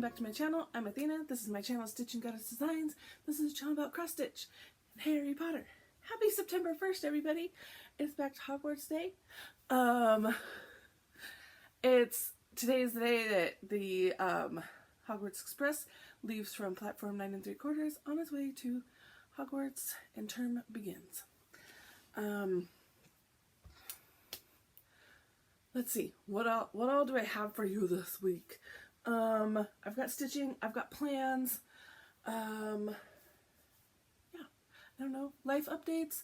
welcome back to my channel. I'm Athena. This is my channel, Stitching Goddess Designs. This is a channel about cross stitch and Harry Potter. Happy September 1st, everybody. It's back to Hogwarts Day. Today is the day that the Hogwarts Express leaves from platform 9 3/4 on its way to Hogwarts and term begins. Let's see, what all do I have for you this week? I've got stitching, I've got plans, yeah, I don't know, life updates.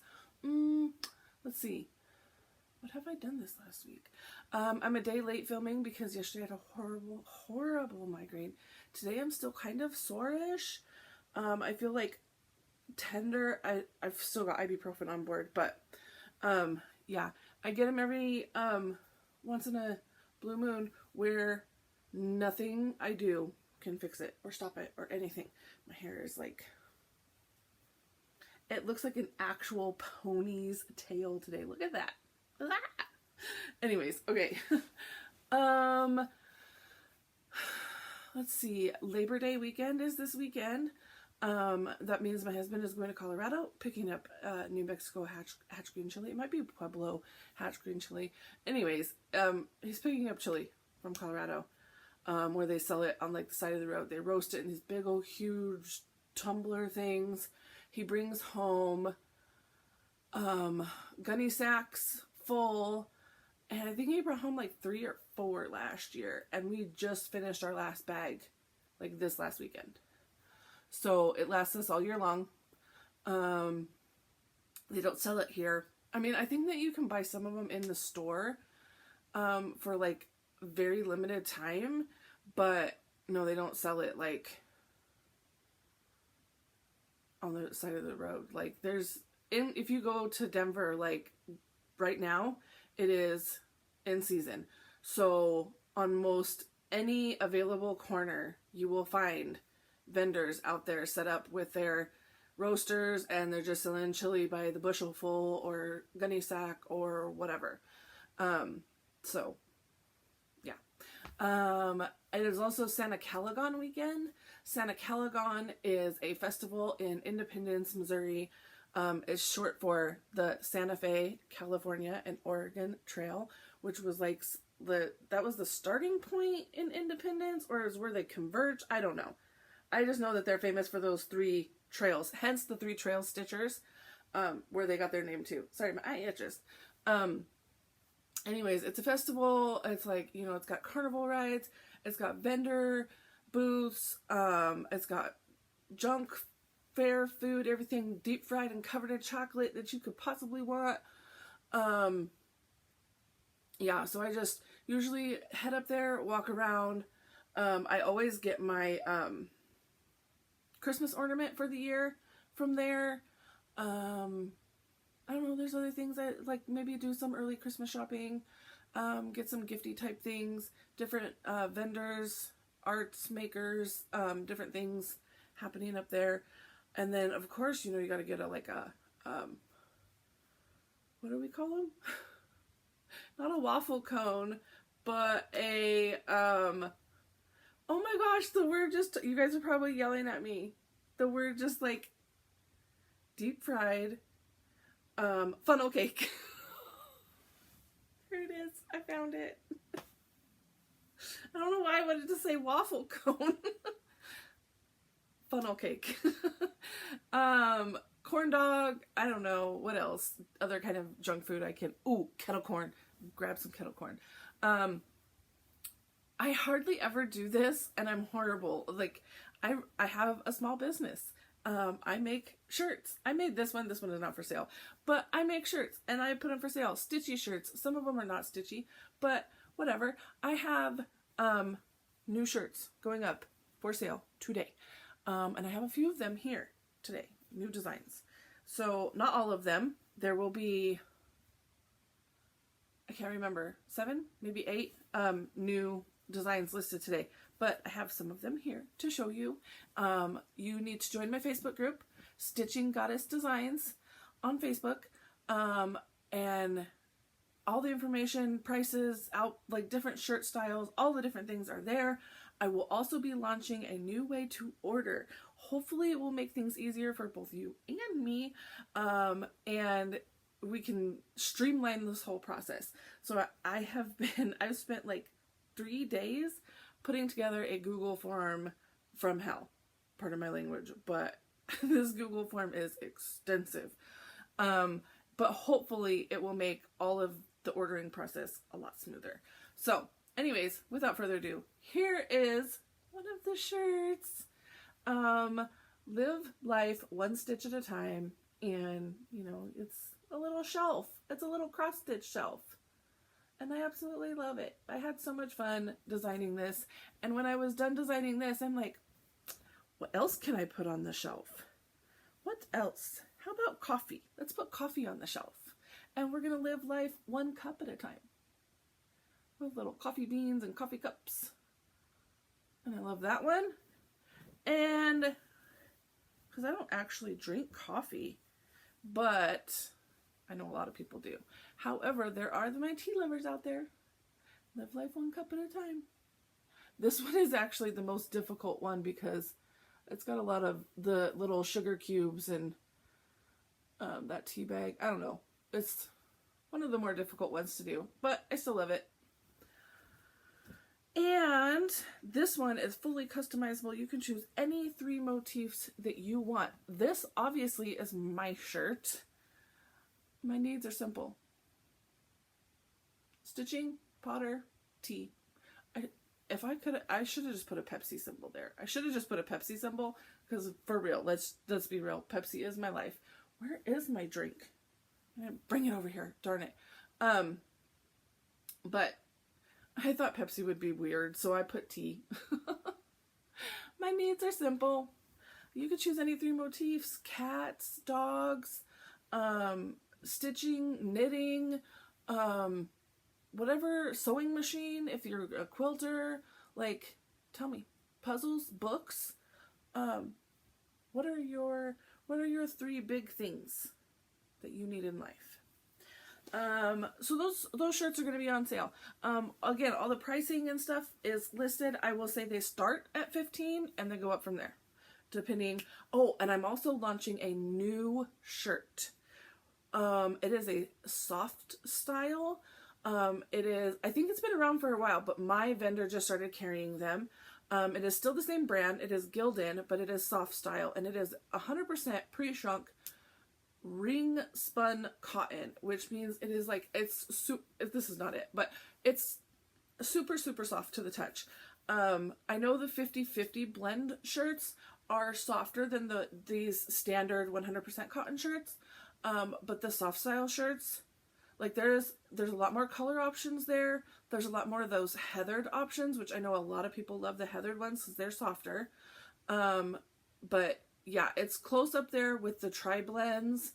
Let's see, what have I done this last week? I'm a day late filming because yesterday I had a horrible migraine. Today I'm still kind of sore-ish. I feel like tender. I've still got ibuprofen on board, but yeah, I get them every once in a blue moon where nothing I do can fix it or stop it or anything. My hair is like, it looks like an actual pony's tail today. Look at that. Ah! Anyways, okay. Let's see. Labor Day weekend is this weekend. That means my husband is going to Colorado, picking up New Mexico hatch green chili. It might be Pueblo hatch green chili. Anyways, he's picking up chili from Colorado, where they sell it on like the side of the road. They roast it in these big old huge tumbler things. He brings home gunny sacks full, and I think he brought home like 3 or 4 last year, and we just finished our last bag like this last weekend. So it lasts us all year long. They don't sell it here. I mean, I think that you can buy some of them in the store for like very limited time, but no, they don't sell it like on the side of the road. Like if you go to Denver, like right now, it is in season. So on most any available corner, you will find vendors out there set up with their roasters, and they're just selling chili by the bushel full or gunny sack or whatever. So yeah. It is also Santa Calagon weekend. Santa Calagon is a festival in Independence, Missouri. It's short for the Santa Fe, California and Oregon Trail, which was like that was the starting point in Independence, or is where they converge. I don't know. I just know that they're famous for those 3 trails, hence the 3 trail stitchers, where they got their name too. Sorry, my eye itches. Anyways, it's a festival. It's like, you know, it's got carnival rides. It's got vendor booths. It's got junk fair food, everything deep fried and covered in chocolate that you could possibly want. Yeah, so I just usually head up there, walk around. I always get my Christmas ornament for the year from there. I don't know, there's other things I like, maybe do some early Christmas shopping, get some gifty type things, different vendors, arts makers, different things happening up there. And then of course, you know, you got to get a like a what do we call them? Not a waffle cone, but a oh my gosh, the word just, you guys are probably yelling at me. The word just like deep fried funnel cake. Here it is. I found it. I don't know why I wanted to say waffle cone. Funnel cake. Corn dog. I don't know what else. Other kind of junk food I can. Ooh, kettle corn. Grab some kettle corn. I hardly ever do this, and I'm horrible. Like, I have a small business. I make shirts. I made this one. This one is not for sale, but I make shirts and I put them for sale. Stitchy shirts. Some of them are not stitchy, but whatever. I have new shirts going up for sale today, and I have a few of them here today. New designs. So not all of them. There will be, I can't remember, 7, maybe 8 new designs listed today, but I have some of them here to show you. You need to join my Facebook group, Stitching Goddess Designs, on Facebook, and all the information, prices, out like different shirt styles, all the different things are there. I will also be launching a new way to order. Hopefully it will make things easier for both you and me, and we can streamline this whole process. So I've spent like 3 days putting together a Google form from hell. Pardon my language, but this Google form is extensive. But hopefully it will make all of the ordering process a lot smoother. So anyways, without further ado, here is one of the shirts. Live life one stitch at a time. And, you know, it's a little shelf. It's a little cross-stitch shelf. And I absolutely love it. I had so much fun designing this. And when I was done designing this, I'm like, what else can I put on the shelf? What else? How about coffee? Let's put coffee on the shelf. And we're going to live life one cup at a time. With little coffee beans and coffee cups. And I love that one. And because I don't actually drink coffee, but I know a lot of people do. However, there are my tea lovers out there. Live life one cup at a time. This one is actually the most difficult one because it's got a lot of the little sugar cubes and that tea bag. I don't know. It's one of the more difficult ones to do, but I still love it. And this one is fully customizable. You can choose any 3 motifs that you want. This obviously is my shirt. My needs are simple. Stitching, Potter, tea. If I could, I should have just put a Pepsi symbol there. I should have just put a Pepsi symbol because for real, let's be real. Pepsi is my life. Where is my drink? I'm gonna bring it over here. Darn it. But I thought Pepsi would be weird, so I put tea. My needs are simple. You could choose any 3 motifs: cats, dogs, stitching, knitting, whatever, sewing machine, if you're a quilter, like, tell me, puzzles, books, what are your 3 big things that you need in life? So those shirts are going to be on sale. Again, all the pricing and stuff is listed. I will say they start at $15 and they go up from there, depending. Oh, and I'm also launching a new shirt. It is a soft style. It is, I think it's been around for a while, but my vendor just started carrying them. It is still the same brand. It is Gildan, but it is soft style, and it is 100% pre-shrunk ring spun cotton, which means it is like, this is not it, but it's super, super soft to the touch. I know the 50-50 blend shirts are softer than these standard 100% cotton shirts, but the soft style shirts, like there's a lot more color options there. There's a lot more of those heathered options, which I know a lot of people love the heathered ones because they're softer. But yeah, it's close up there with the tri-blends,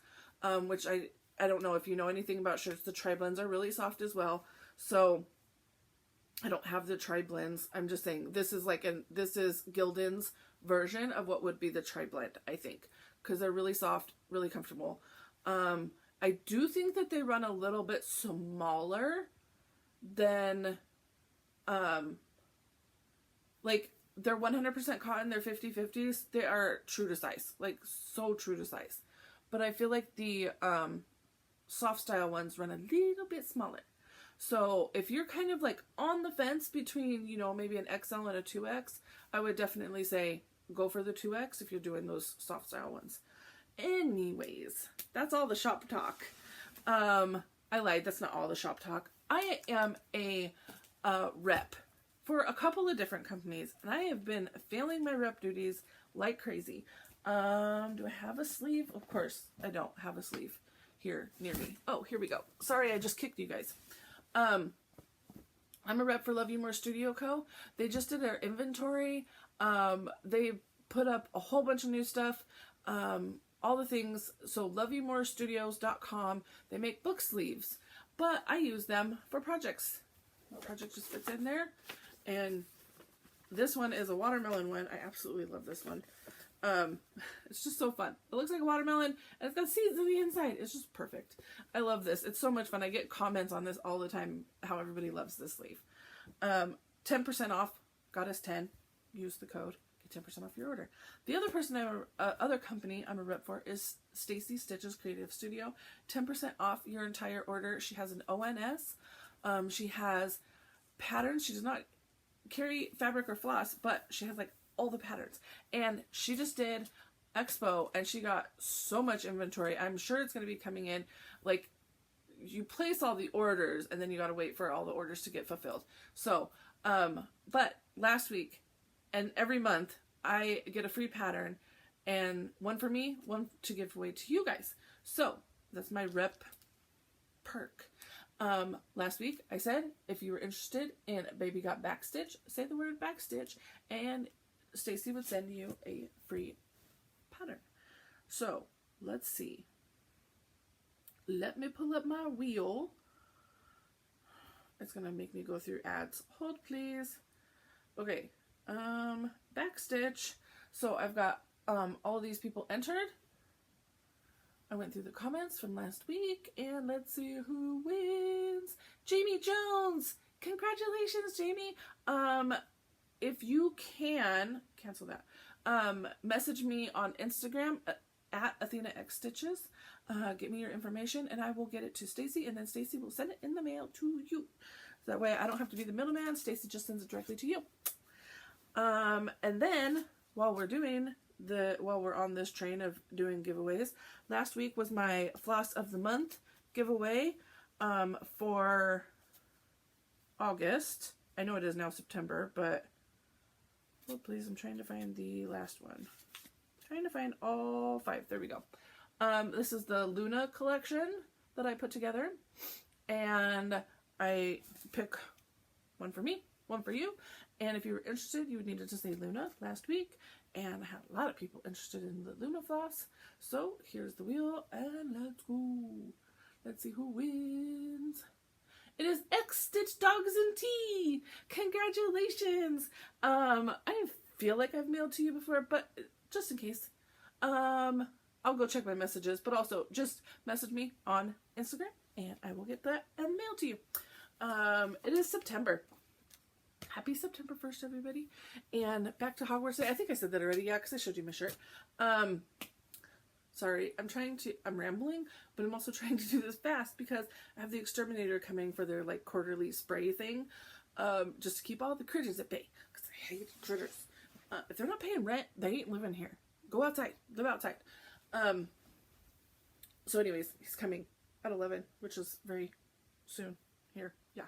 which I don't know if you know anything about shirts. The tri-blends are really soft as well. So I don't have the tri-blends. I'm just saying this is Gildan's version of what would be the tri-blend, I think, because they're really soft, really comfortable. I do think that they run a little bit smaller than, like, they're 100% cotton, they're 50-50s. They are true to size, like, so true to size. But I feel like the soft style ones run a little bit smaller. So if you're kind of like on the fence between, you know, maybe an XL and a 2X, I would definitely say go for the 2X if you're doing those soft style ones. Anyways, that's all the shop talk. I lied, that's not all the shop talk. I am a rep for a couple of different companies, and I have been failing my rep duties like crazy. Do I have a sleeve? Of course, I don't have a sleeve here near me. Oh, here we go. Sorry, I just kicked you guys. I'm a rep for Love You More Studio Co. They just did their inventory. They put up a whole bunch of new stuff. All the things. So loveyoumorestudios.com. They make book sleeves, but I use them for projects. The project just fits in there. And this one is a watermelon one. I absolutely love this one. It's just so fun. It looks like a watermelon and it's got seeds on the inside. It's just perfect. I love this. It's so much fun. I get comments on this all the time, how everybody loves this sleeve. 10% off Goddess10, use the code, get 10% off your order. The other person other company I'm a rep for is Stacie Stitches Creative Studio. 10% off your entire order. She has an ONS. She has patterns. She does not carry fabric or floss, but she has like all the patterns. And she just did Expo and she got so much inventory. I'm sure it's going to be coming in. Like, you place all the orders and then you got to wait for all the orders to get fulfilled. So, but last week and every month I get a free pattern, and one for me, one to give away to you guys. So that's my rep perk. Last week I said, if you were interested in Baby Got Backstitch, say the word backstitch and Stacie would send you a free pattern. So let's see. Let me pull up my wheel. It's gonna make me go through ads. Hold please. Okay, backstitch. So I've got all these people entered. I went through the comments from last week, and let's see who wins. Jamie Jones. Congratulations, Jamie. If you can cancel that. Message me on Instagram at AthenaXStitches. Get me your information and I will get it to Stacie, and then Stacie will send it in the mail to you. That way I don't have to be the middleman. Stacie just sends it directly to you. And then while we're on this train of doing giveaways, last week was my Floss of the Month giveaway for August. I know it is now September, but oh please, I'm trying to find the last one. Trying to find all 5. There we go. This is the Luna collection that I put together, and I pick one for me, one for you, and if you were interested, you would need to say Luna last week, and I had a lot of people interested in the Luna floss, so here's the wheel, and let's go. Let's see who wins. It is X-Stitch Dogs and Tea! Congratulations! I didn't feel like I've mailed to you before, but just in case, I'll go check my messages, but also just message me on Instagram and I will get that and mail to you. It is September. Happy September 1st, everybody. And back to Hogwarts. I think I said that already, yeah, because I showed you my shirt. Sorry, I'm rambling, but I'm also trying to do this fast because I have the exterminator coming for their like quarterly spray thing, just to keep all the critters at bay, because I hate critters. If they're not paying rent, they ain't living here. Go outside, live outside. So anyways, he's coming at 11, which is very soon here. Yeah.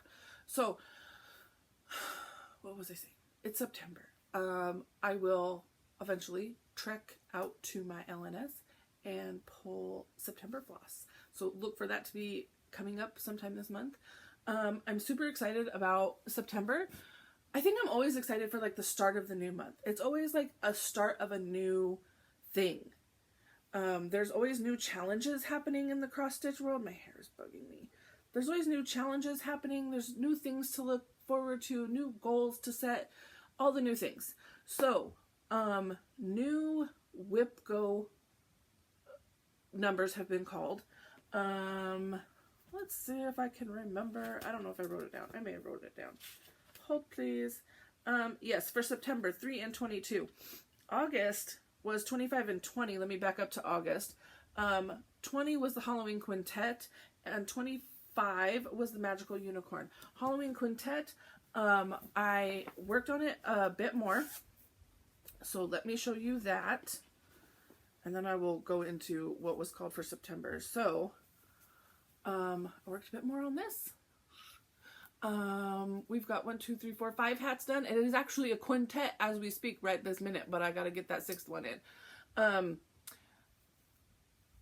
So what was I saying? It's September. I will eventually trek out to my LNS and pull September floss. So look for that to be coming up sometime this month. I'm super excited about September. I think I'm always excited for like the start of the new month. It's always like a start of a new thing. There's always new challenges happening in the cross-stitch world. My hair is bugging me. There's always new challenges happening. There's new things to look forward to, new goals to set, all the new things. So, new Whip Go numbers have been called. Let's see if I can remember. I don't know if I wrote it down. I may have wrote it down. Hold please. Yes, for September, 3 and 22. August was 25 and 20. Let me back up to August. 20 was the Halloween Quintet, and 25 was the Magical Unicorn. Halloween Quintet, I worked on it a bit more. So let me show you that. And then I will go into what was called for September. So, I worked a bit more on this. We've got 1, 2, 3, 4, 5 hats done. It is actually a quintet as we speak right this minute, but I gotta get that 6th one in.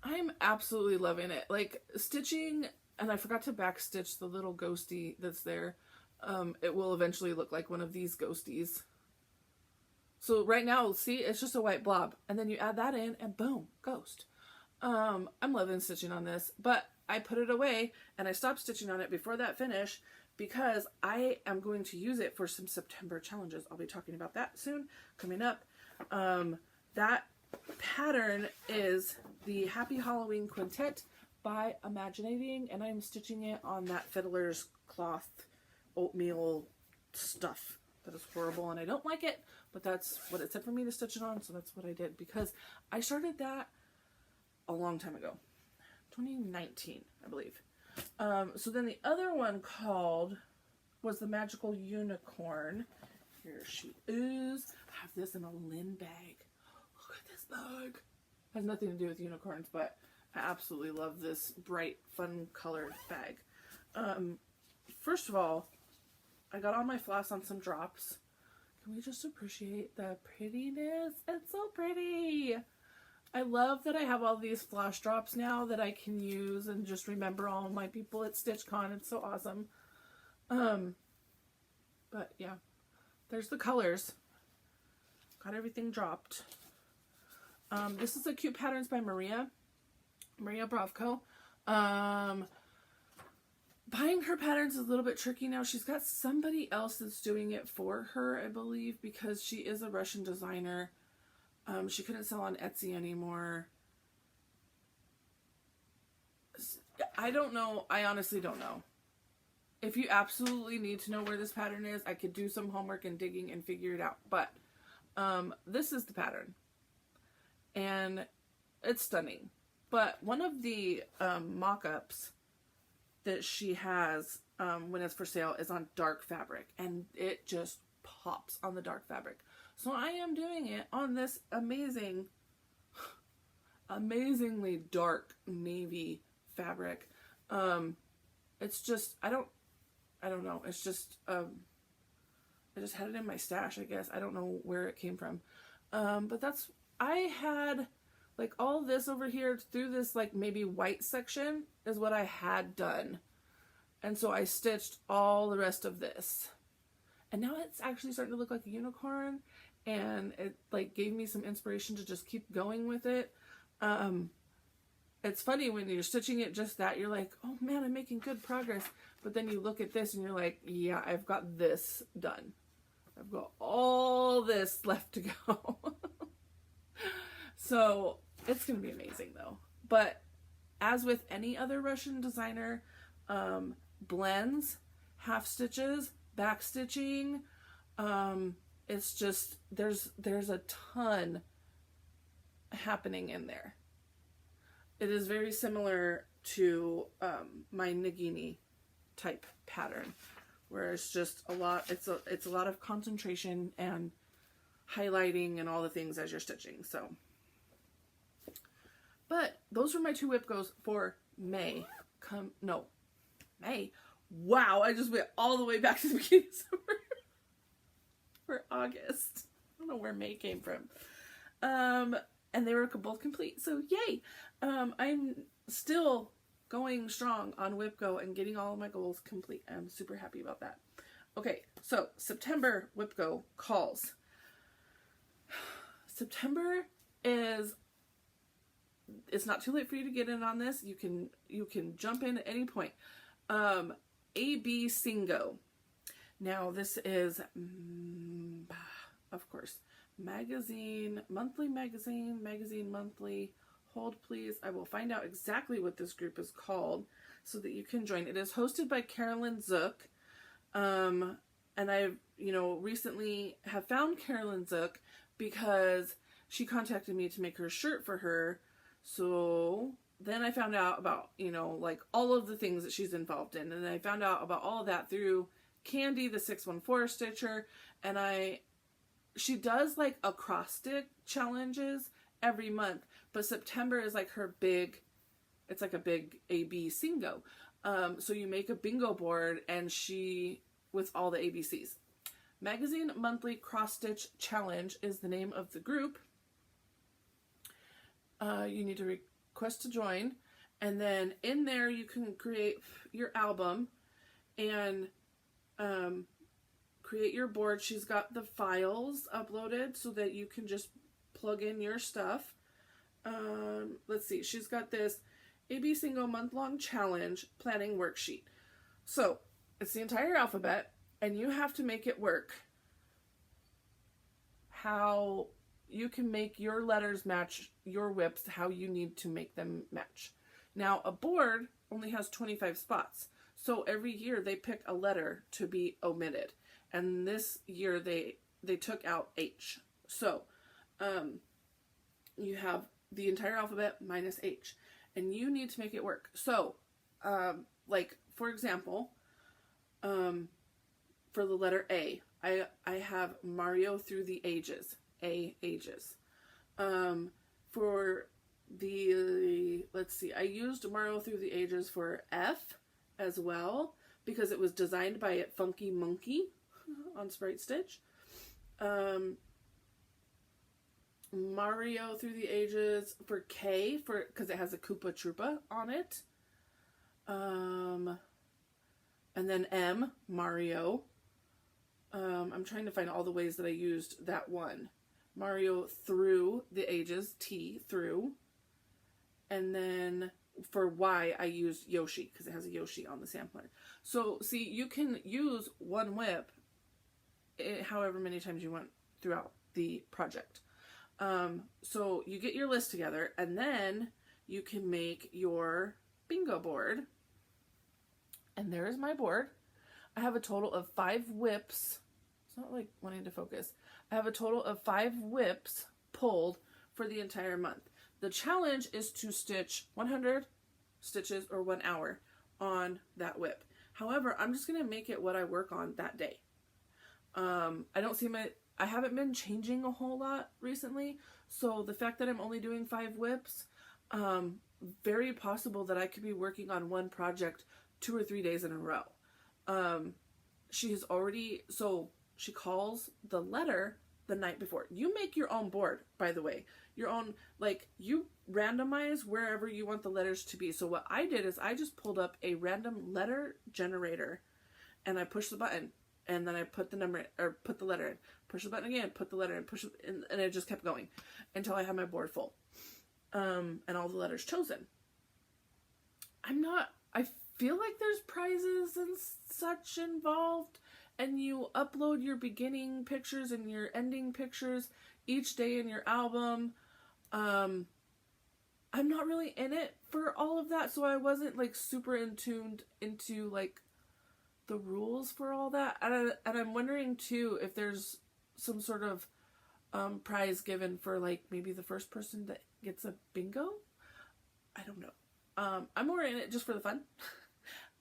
I'm absolutely loving it. Like, stitching, and I forgot to backstitch the little ghosty that's there. It will eventually look like one of these ghosties. So right now, see, it's just a white blob. And then you add that in, and boom, ghost. I'm loving stitching on this, but I put it away, and I stopped stitching on it before that finish, because I am going to use it for some September challenges. I'll be talking about that soon, coming up. That pattern is the Happy Halloween Quintet by Imaginating, and I'm stitching it on that Fiddler's Cloth oatmeal stuff. That is horrible and I don't like it, but that's what it said for me to stitch it on, so that's what I did, because I started that a long time ago. 2019, I believe. So then the other one was the Magical Unicorn. Here she is. I have this in a Lynn bag. Look at this bag. Has nothing to do with unicorns, but I absolutely love this bright, fun colored bag. First of all, I got all my floss on some drops. Can we just appreciate the prettiness? It's so pretty. I love that I have all these floss drops now that I can use and just remember all my people at StitchCon. It's so awesome. But yeah, there's the colors. Got everything dropped. This is a Cute Patterns by Maria Bravko. Buying her patterns is a little bit tricky now. She's got somebody else that's doing it for her, I believe, because she is a Russian designer. She couldn't sell on Etsy anymore. I don't know. I honestly don't know. If you absolutely need to know where this pattern is, I could do some homework and digging and figure it out. But this is the pattern. And it's stunning. But one of the mock-ups that she has when it's for sale is on dark fabric. And it just pops on the dark fabric. So I am doing it on this amazingly dark navy fabric. It's just, I don't know. It's just, I just had it in my stash, I guess. I don't know where it came from. But I had like all this over here through this like maybe white section is what I had done. And so I stitched all the rest of this. And now it's actually starting to look like a unicorn. And it like gave me some inspiration to just keep going with it. It's funny when you're stitching it just that, you're like, oh man, I'm making good progress. But then you look at this and you're like, yeah, I've got this done. I've got all this left to go. So it's going to be amazing though. But as with any other Russian designer, blends, half stitches, back stitching, it's just, there's a ton happening in there. It is very similar to my Nagini type pattern, where it's just a lot, it's a lot of concentration and highlighting and all the things as you're stitching. So, but those were my two whip goes for May. May. Wow, I just went all the way back to the beginning of summer. For August. I don't know where May came from. And they were both complete, so yay! I'm still going strong on WhipGo and getting all of my goals complete. I'm super happy about that. Okay, so September WhipGo calls. September is, it's not too late for you to get in on this. You can jump in at any point. AB Singo. Now this is, of course, magazine monthly. Hold please. I will find out exactly what this group is called so that you can join. It is hosted by Carolyn Zook. And I, recently have found Carolyn Zook because she contacted me to make her shirt for her. So then I found out about, like all of the things that she's involved in. And I found out about all of that through Candy, the 614 stitcher. And she does like acrostic challenges every month, but September is like her big, it's like a big AB Singo. So you make a bingo board and with all the ABCs. Magazine Monthly Cross Stitch Challenge is the name of the group. You need to request to join, and then in there you can create your album and create your board. She's got the files uploaded so that you can just plug in your stuff. Let's see, she's got this AB Single month-long challenge planning worksheet. So it's the entire alphabet and you have to make it work. How you can make your letters match your whips, how you need to make them match. Now a board only has 25 spots. So every year they pick a letter to be omitted. and this year they took out H. So you have the entire alphabet minus H, and you need to make it work. So like for example, for the letter A, I have Mario through the ages. A, ages. For the, let's see, I used Mario through the ages for F as well, because it was designed by Funky Monkey on Sprite Stitch. Mario through the ages for K, because it has a Koopa Troopa on it. And then M, Mario. I'm trying to find all the ways that I used that one. Mario through the ages, T, through. And then for Y, I used Yoshi, because it has a Yoshi on the sampler. So, see, you can use one whip however many times you want throughout the project. So you get your list together, and then you can make your bingo board. And there is my board. I have a total of 5 whips. It's not like wanting to focus. I have a total of 5 whips pulled for the entire month. The challenge is to stitch 100 stitches or 1 hour on that whip. However, I'm just going to make it what I work on that day. I haven't been changing a whole lot recently, so the fact that I'm only doing 5 whips, very possible that I could be working on one project 2 or 3 days in a row. She calls the letter the night before. You make your own board, by the way. Your own, like, you randomize wherever you want the letters to be. So what I did is I just pulled up a random letter generator, and I pushed the button, and then I put the number in, or put the letter in. Push the button again, put the letter in, push it in, and it just kept going until I had my board full. And all the letters chosen. I feel like there's prizes and such involved, and you upload your beginning pictures and your ending pictures each day in your album. I'm not really in it for all of that, so I wasn't like super tuned into like the rules for all that. And I'm wondering too if there's some sort of prize given for like maybe the first person that gets a bingo. I don't know. I'm more in it just for the fun.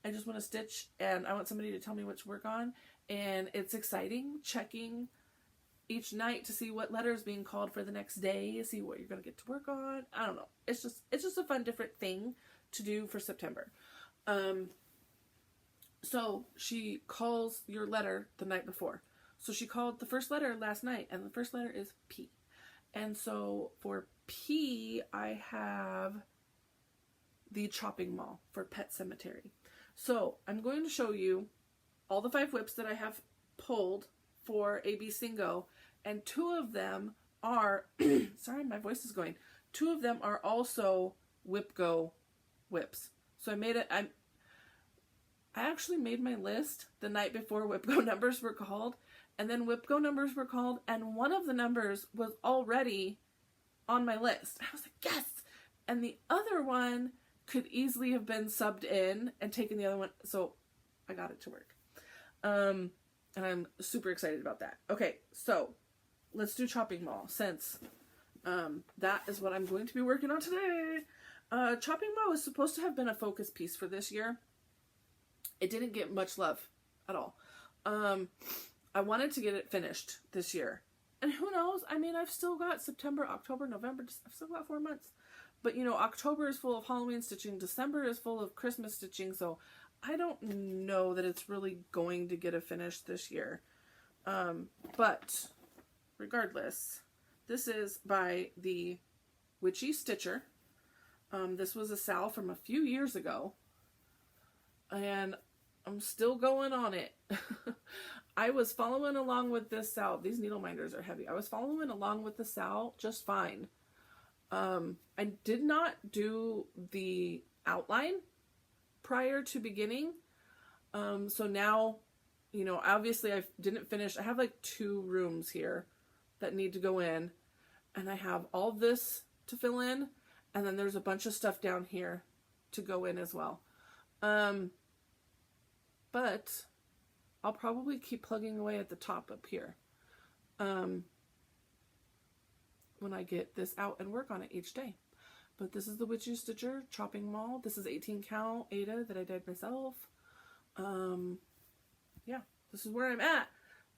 I just want to stitch, and I want somebody to tell me what to work on, and it's exciting checking each night to see what letter is being called for the next day, see what you're going to get to work on. I don't know. It's just a fun, different thing to do for September. So she calls your letter the night before. So she called the first letter last night, and the first letter is P. And so for P, I have the chopping mall for Pet Cemetery. So I'm going to show you all the 5 whips that I have pulled for AB Singo, and 2 of them are, sorry, my voice is going. 2 of them are also Whip Go whips. So I actually made my list the night before Whip Go numbers were called, and then Whip Go numbers were called, and one of the numbers was already on my list. I was like, yes! And the other one could easily have been subbed in and taken the other one, so I got it to work. And I'm super excited about that. Okay, so let's do Chopping Mall, since that is what I'm going to be working on today. Chopping Mall was supposed to have been a focus piece for this year. It didn't get much love at all. I wanted to get it finished this year. And who knows? I mean, I've still got September, October, November. I've still got 4 months. But, you know, October is full of Halloween stitching. December is full of Christmas stitching. So I don't know that it's really going to get a finish this year. But regardless, this is by the Witchy Stitcher. This was a Sal from a few years ago. And I'm still going on it. I was following along with this Sal. These needle minders are heavy. I was following along with the Sal just fine. I did not do the outline prior to beginning. So now, you know, obviously I didn't finish. I have like 2 rooms here that need to go in, and I have all this to fill in, and then there's a bunch of stuff down here to go in as well. But I'll probably keep plugging away at the top up here when I get this out and work on it each day. But this is the Witchy Stitcher chopping maul. This is 18 count Ada that I dyed myself. Yeah, this is where I'm at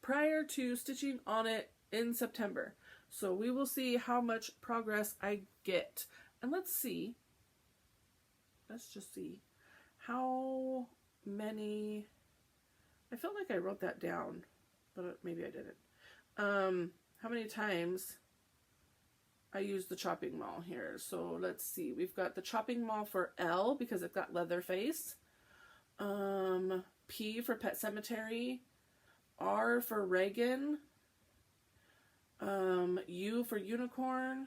prior to stitching on it in September. So we will see how much progress I get. And let's just see how many, I felt like I wrote that down, but maybe I didn't. How many times I use the chopping maul here. So let's see. We've got the chopping maul for L because it's got leather face. P for Pet Cemetery. R for Reagan. U for Unicorn.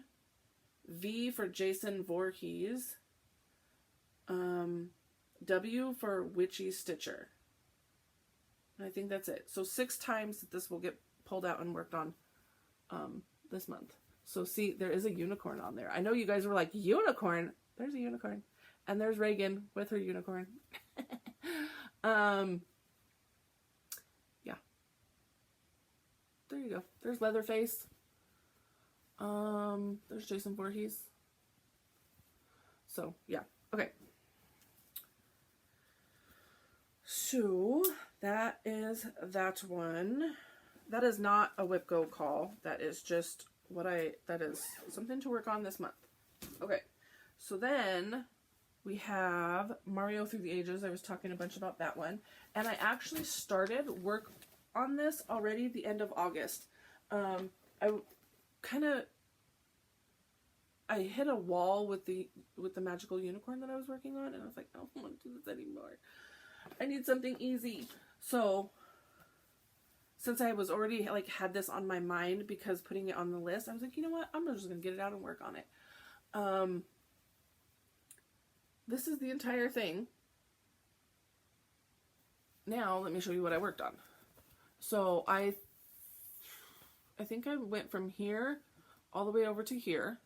V for Jason Voorhees. W for Witchy Stitcher. And I think that's it. So 6 times that this will get pulled out and worked on this month. So see, there is a unicorn on there. I know you guys were like, unicorn? There's a unicorn. And there's Reagan with her unicorn. Yeah. There you go. There's Leatherface. There's Jason Voorhees. So, yeah. Okay. So, that is that one. That is not a whip go call. That is just that is something to work on this month. Okay, so then we have Mario Through the Ages. I was talking a bunch about that one. And I actually started work on this already the end of August. I hit a wall with the magical unicorn that I was working on, and I was like, I don't want to do this anymore. I need something easy. So since I was already had this on my mind because putting it on the list, I was like, you know what? I'm just going to get it out and work on it. This is the entire thing. Now, let me show you what I worked on. So I think I went from here all the way over to here.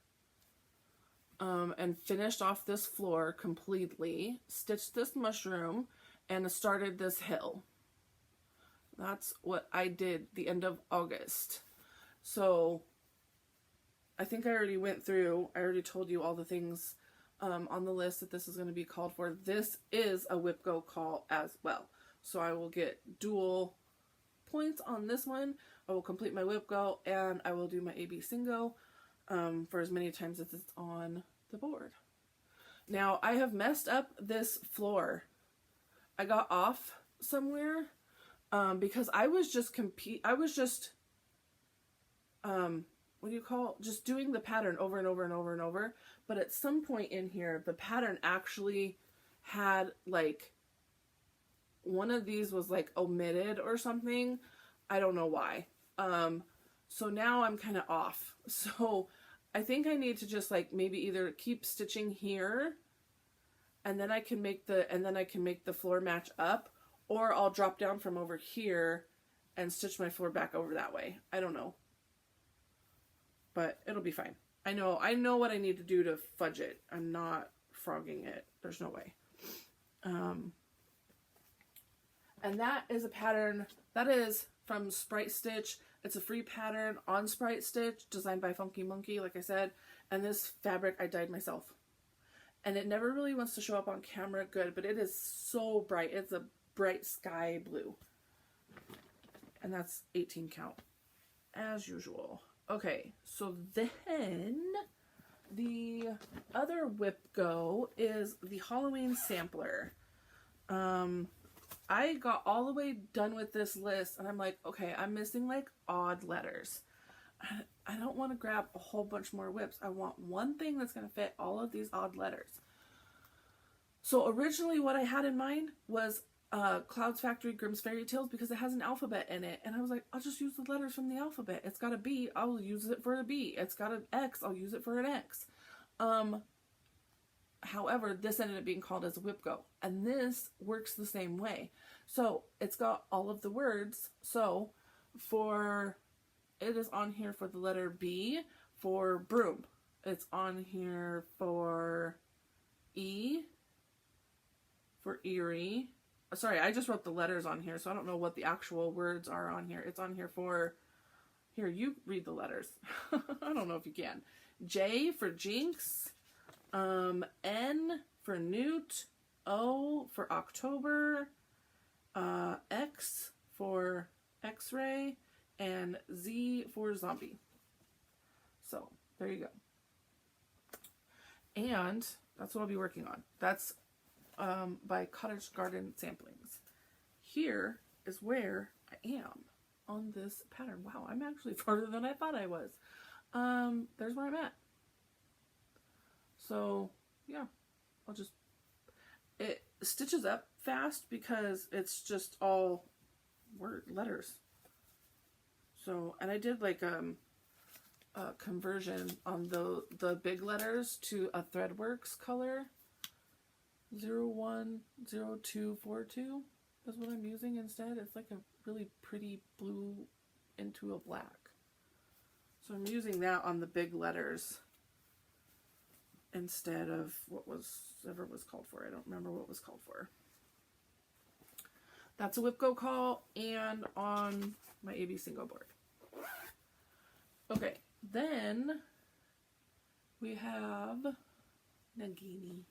And finished off this floor completely, stitched this mushroom, and started this hill. That's what I did the end of August. So I think I already went through, I already told you all the things on the list that this is going to be called for. This is a whip go call as well. So I will get dual points on this one. I will complete my whip go, and I will do my AB single for as many times as it's on the board. Now, I have messed up this floor. I got off somewhere because I was just just doing the pattern over and over and over and over. But at some point in here, the pattern actually had one of these was omitted or something. I don't know why. So now I'm kind of off. So I think I need to just maybe either keep stitching here and then I can make the floor match up, or I'll drop down from over here and stitch my floor back over that way. I don't know. But it'll be fine. I know what I need to do to fudge it. I'm not frogging it. There's no way. And that is a pattern that is from Sprite Stitch. It's a free pattern on Sprite Stitch, designed by Funky Monkey, like I said. And this fabric I dyed myself. And it never really wants to show up on camera good, but it is so bright. It's a bright sky blue. And that's 18 count, as usual. Okay, so then the other whip go is the Halloween sampler. I got all the way done with this list, and I'm like, okay, I'm missing odd letters. I don't want to grab a whole bunch more whips. I want one thing that's going to fit all of these odd letters. So originally what I had in mind was Cloud's Factory Grimm's Fairy Tales, because it has an alphabet in it. And I was like, I'll just use the letters from the alphabet. It's got a B, I'll use it for a B. It's got an X, I'll use it for an X. However, this ended up being called as a whip go. And this works the same way. So it's got all of the words. So it is on here for the letter B for broom. It's on here for E for eerie. sorry, I just wrote the letters on here, so I don't know what the actual words are on here. It's on here for, here, you read the letters. I don't know if you can. J for Jinx, N for Newt, O for October, X for X-ray, and Z for zombie. So, there you go. And that's what I'll be working on. That's by Cottage Garden Samplings. Here is where I am on this pattern. Wow, I'm actually farther than I thought I was. There's where I'm at. So, yeah, I'll just, it stitches up fast because it's just all letters. So, and I did like a conversion on the big letters to a Threadworks color. 010242 is what I'm using instead. It's like a really pretty blue into a black. So I'm using that on the big letters instead of whatever was called for. I don't remember what was called for. That's a Whip Go Call and on my AB single board. Okay, then we have Nagini.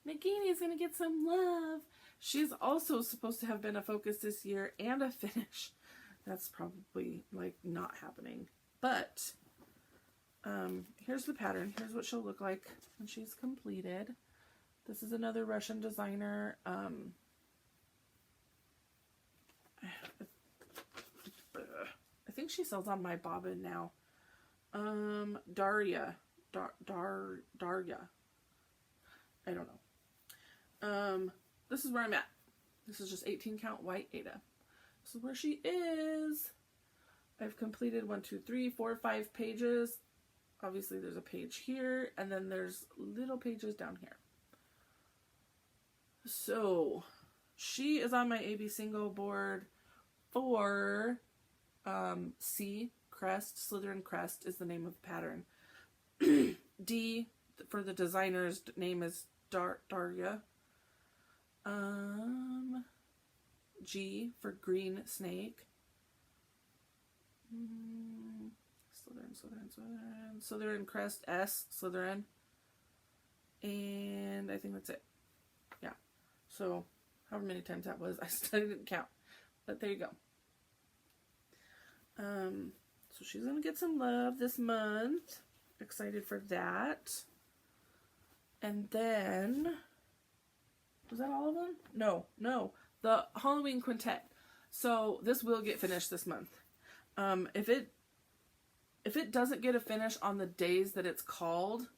Nagini is going to get some love. She's also supposed to have been a focus this year and a finish. That's probably like not happening. But here's the pattern. Here's what she'll look like when she's completed. This is another Russian designer. I think she sells on my bobbin now. Darya. I don't know. This is where I'm at. This is just 18 count white Ada. This is where she is. I've completed 1, 2, 3, 4, 5 pages. Obviously there's a page here, and then there's little pages down here. So she is on my AB single board for C, Crest, Slytherin Crest is the name of the pattern. D for the designer's name is Darya. G for Green Snake. Slytherin Crest, S, Slytherin. And I think that's it. Yeah. So, however many times that was, I didn't count. But there you go. So she's going to get some love this month. Excited for that. And then, was that all of them? No. The Halloween Quintet. So this will get finished this month. If it doesn't get a finish on the days that it's called,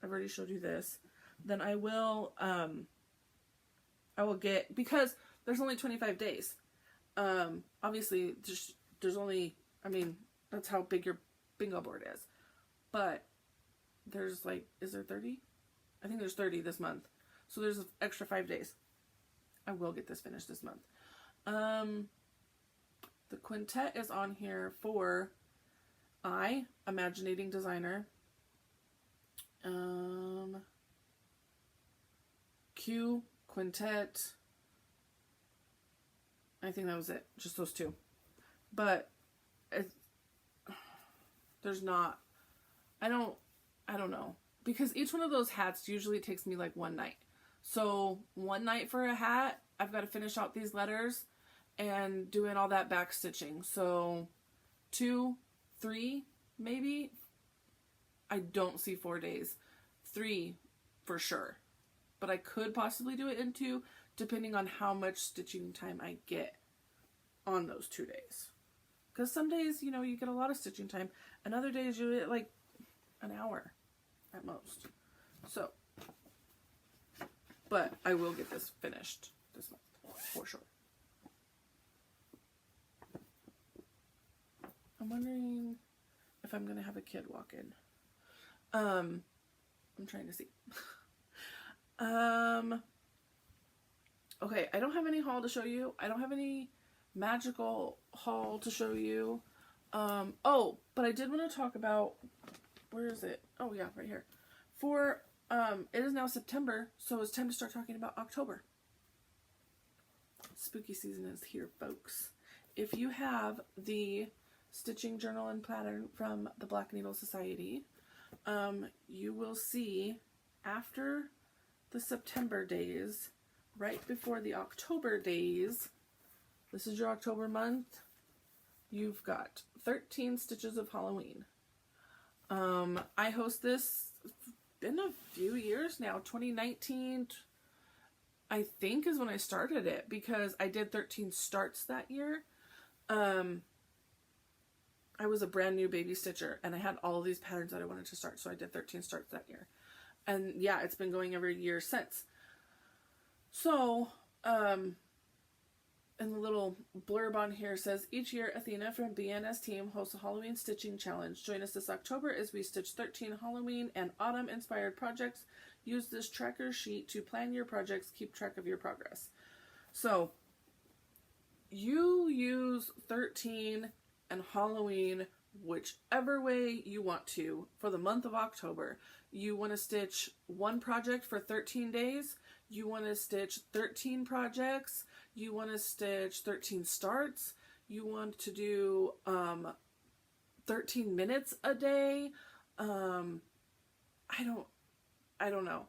I've already showed you this, then I will get, because there's only 25 days. Obviously there's only, I mean, that's how big your bingo board is. But there's like, is there 30? I think there's 30 this month. So there's an extra 5 days. I will get this finished this month. The Quintet is on here for I, Imaginating Designer. Q, Quintet. I think that was it. Just those two. But there's not, I don't know. Because each one of those hats usually takes me like one night. So one night for a hat, I've got to finish out these letters and doing all that back stitching. So 2, 3, maybe. I don't see 4 days. 3 for sure. But I could possibly do it in 2, depending on how much stitching time I get on those 2 days. Because some days, you know, you get a lot of stitching time. And other days you get like an hour at most. So, but I will get this finished this month, for sure. I'm wondering if I'm going to have a kid walk in. I'm trying to see. Okay, I don't have any haul to show you. I don't have any magical haul to show you. Oh, but I did want to talk about, where is it? Oh yeah, right here. For, it is now September, so it's time to start talking about October. Spooky season is here, folks. If you have the stitching journal and pattern from the Black Needle Society, you will see after the September days, right before the October days, this is your October month, you've got 13 stitches of Halloween. I host this, been a few years now, 2019, I think is when I started it, because I did 13 starts that year. I was a brand new baby stitcher and I had all of these patterns that I wanted to start, so I did 13 starts that year. And yeah, it's been going every year since. So, and the little blurb on here says, each year Athena from BNS team hosts a Halloween stitching challenge. Join us this October as we stitch 13 Halloween and autumn inspired projects. Use this tracker sheet to plan your projects, keep track of your progress. So you use 13 and Halloween whichever way you want to for the month of October. You want to stitch one project for 13 days. You want to stitch 13 projects. You want to stitch 13 starts. You want to do 13 minutes a day. I don't know.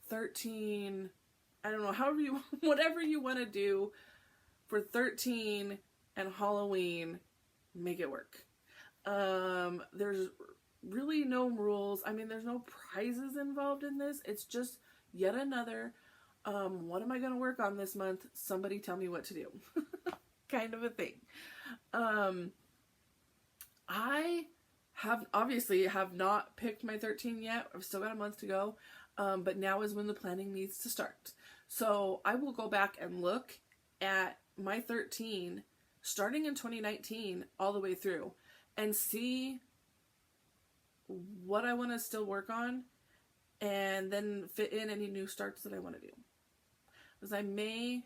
13, I don't know, however you, whatever you want to do for 13 and Halloween, make it work. There's really no rules. I mean, there's no prizes involved in this. It's just yet another, what am I going to work on this month? Somebody tell me what to do. Kind of a thing. I obviously have not picked my 13 yet. I've still got a month to go. But now is when the planning needs to start. So I will go back and look at my 13 starting in 2019 all the way through and see what I want to still work on and then fit in any new starts that I want to do. Because I may,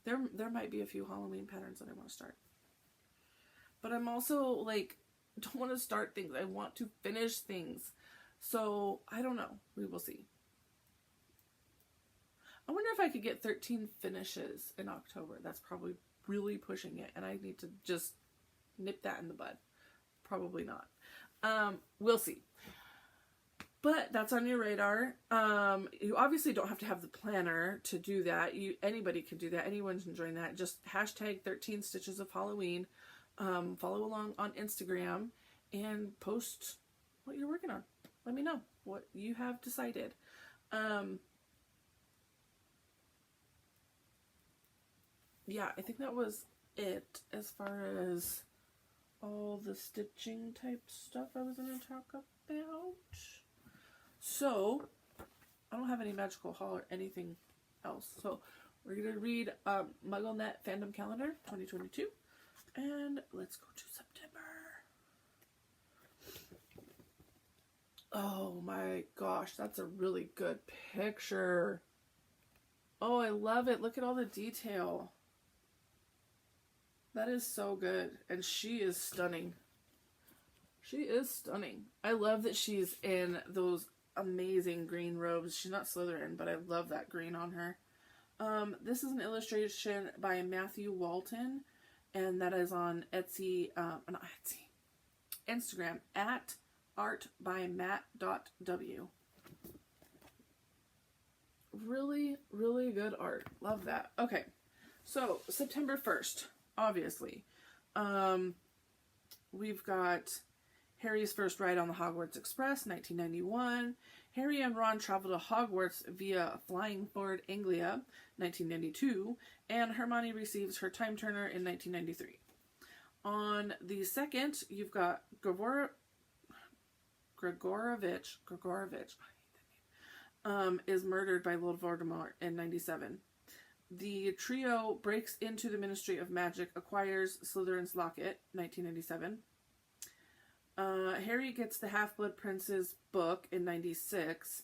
there might be a few Halloween patterns that I want to start. But I'm also like, don't want to start things. I want to finish things. So I don't know. We will see. I wonder if I could get 13 finishes in October. That's probably really pushing it. And I need to just nip that in the bud. Probably not. We'll see. But that's on your radar. You obviously don't have to have the planner to do that. Anybody can do that. Anyone's enjoying that. Just hashtag 13 stitches of Halloween. Follow along on Instagram and post what you're working on. Let me know what you have decided. Yeah, I think that was it as far as all the stitching type stuff I was going to talk about. So, I don't have any magical haul or anything else. So, we're going to read mugglenet fandom calendar 2022. And let's go to September. Oh my gosh, that's a really good picture. Oh, I love it. Look at all the detail. That is so good. And she is stunning. She is stunning. I love that she's in those amazing green robes. She's not Slytherin, but I love that green on her. This is an illustration by Matthew Walton, and that is on Etsy, not Etsy, Instagram at artbymatt.w. Really, really good art. Love that. Okay, so September 1st, obviously. We've got Harry's first ride on the Hogwarts Express, 1991. Harry and Ron travel to Hogwarts via Flying Ford Anglia, 1992. And Hermione receives her time turner in 1993. On the 2nd, you've got Gregorovich, I hate that name, is murdered by Lord Voldemort in 97. The trio breaks into the Ministry of Magic, acquires Slytherin's locket, 1997. Harry gets the Half-Blood Prince's book in 96,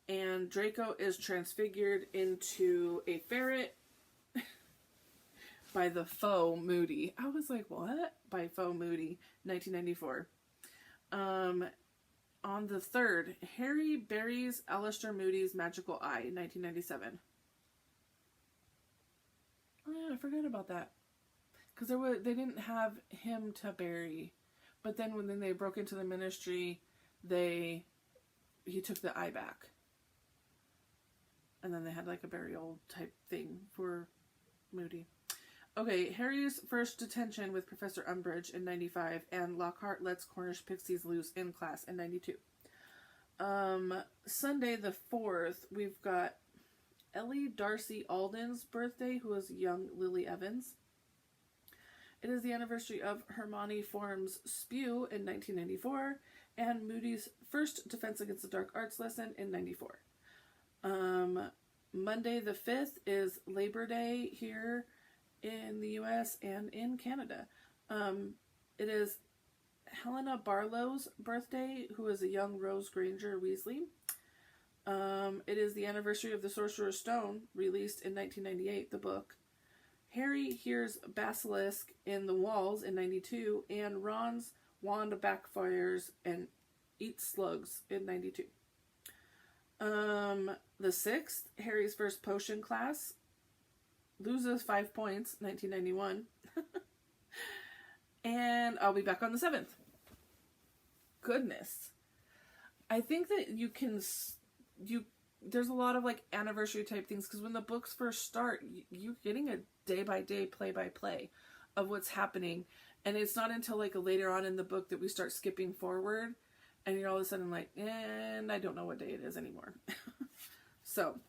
and Draco is transfigured into a ferret by the faux Moody. I was like, what? By faux Moody, 1994. On the 3rd, Harry buries Aleister Moody's magical eye, 1997. I I forgot about that. Because they didn't have him to bury. But then when they broke into the ministry, he took the eye back. And then they had like a burial type thing for Moody. Okay, Harry's first detention with Professor Umbridge in 95, and Lockhart lets Cornish pixies loose in class in 92. Sunday the 4th, we've got Ellie Darcy Alden's birthday, who is young Lily Evans. It is the anniversary of Hermione Form's Spew in 1994, and Moody's first Defense Against the Dark Arts lesson in 94. Monday the 5th is Labor Day here in the US and in Canada. It is Helena Barlow's birthday, who is a young Rose Granger Weasley. It is the anniversary of The Sorcerer's Stone, released in 1998, the book. Harry hears Basilisk in the Walls in 92, and Ron's wand backfires and eats slugs in 92. The 6th, Harry's first potion class, loses 5 points, 1991. And I'll be back on the 7th. Goodness. I think that there's a lot of like anniversary type things, because when the books first start, you're getting a day by day, play by play of what's happening. And it's not until like later on in the book that we start skipping forward, and you're all of a sudden like, and I don't know what day it is anymore. So,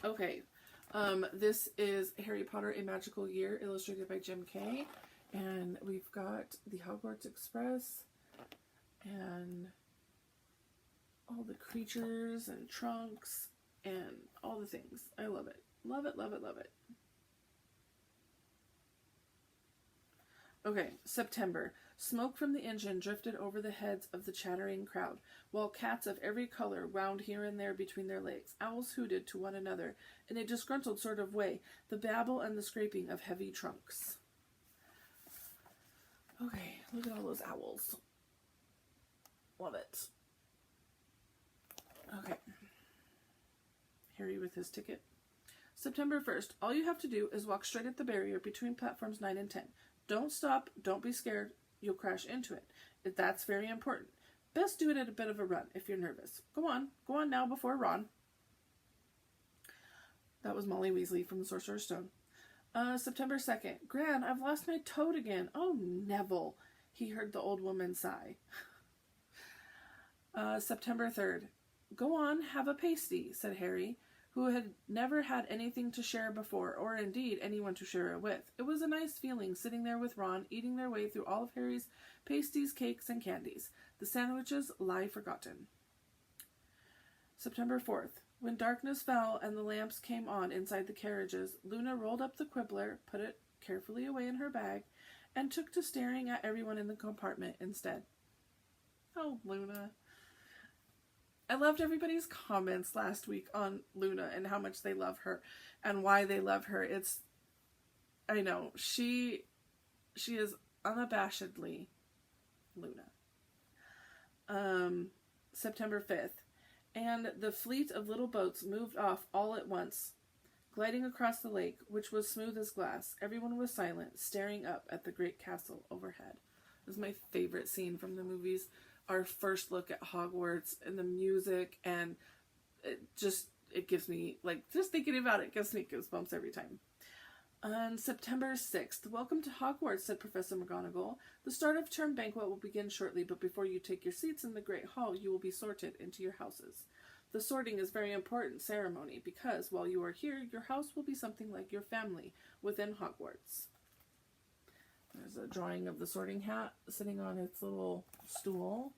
okay. This is Harry Potter: A Magical Year, illustrated by Jim Kay. And we've got the Hogwarts Express and all the creatures and trunks and all the things. I love it. Love it, love it, love it. Okay, September. Smoke from the engine drifted over the heads of the chattering crowd, while cats of every color wound here and there between their legs. Owls hooted to one another in a disgruntled sort of way, the babble and the scraping of heavy trunks. Okay, look at all those owls. Love it. Okay. Harry with his ticket. September 1st. All you have to do is walk straight at the barrier between platforms 9 and 10. Don't stop. Don't be scared. You'll crash into it. That's very important. Best do it at a bit of a run if you're nervous. Go on. Go on now before Ron. That was Molly Weasley from The Sorcerer's Stone. September 2nd. Gran, I've lost my toad again. Oh, Neville. He heard the old woman sigh. September 3rd. Go on, have a pasty, said Harry, who had never had anything to share before, or indeed anyone to share it with. It was a nice feeling sitting there with Ron, eating their way through all of Harry's pasties, cakes, and candies. The sandwiches lie forgotten. September 4th. When darkness fell and the lamps came on inside the carriages, Luna rolled up the quibbler, put it carefully away in her bag, and took to staring at everyone in the compartment instead. Oh, Luna. I loved everybody's comments last week on Luna and how much they love her and why they love her. I know, she is unabashedly Luna. September 5th. And the fleet of little boats moved off all at once, gliding across the lake, which was smooth as glass. Everyone was silent, staring up at the great castle overhead. This is my favorite scene from the movies. Our first look at Hogwarts and the music, and it gives me, just thinking about it gives me goosebumps every time. On September 6th, welcome to Hogwarts, said Professor McGonagall. The start of term banquet will begin shortly, but before you take your seats in the Great Hall, you will be sorted into your houses. The sorting is a very important ceremony because, while you are here, your house will be something like your family within Hogwarts. There's a drawing of the sorting hat sitting on its little stool,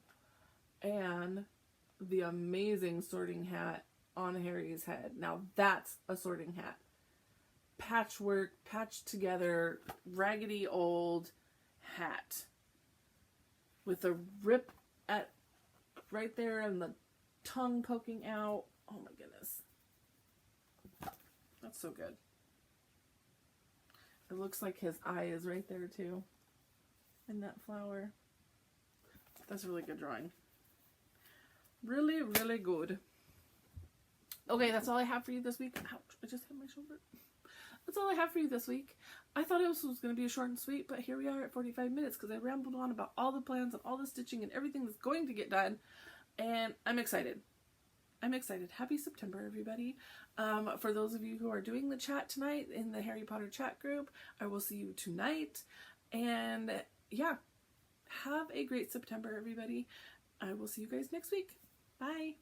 and the amazing sorting hat on Harry's head. Now that's a sorting hat. Patchwork, patched together, raggedy old hat with a rip at right there and the tongue poking out. Oh my goodness. That's so good. It looks like his eye is right there too. In that flower. That's a really good drawing. Really, really good. Okay, that's all I have for you this week. Ouch, I just hit my shoulder. that's all I have for you this week. I thought it was going to be a short and sweet, but here we are at 45 minutes because I rambled on about all the plans and all the stitching and everything that's going to get done. And I'm excited. I'm excited. Happy September, everybody. For those of you who are doing the chat tonight in the Harry Potter chat group, I will see you tonight. And yeah, have a great September, everybody. I will see you guys next week. Bye.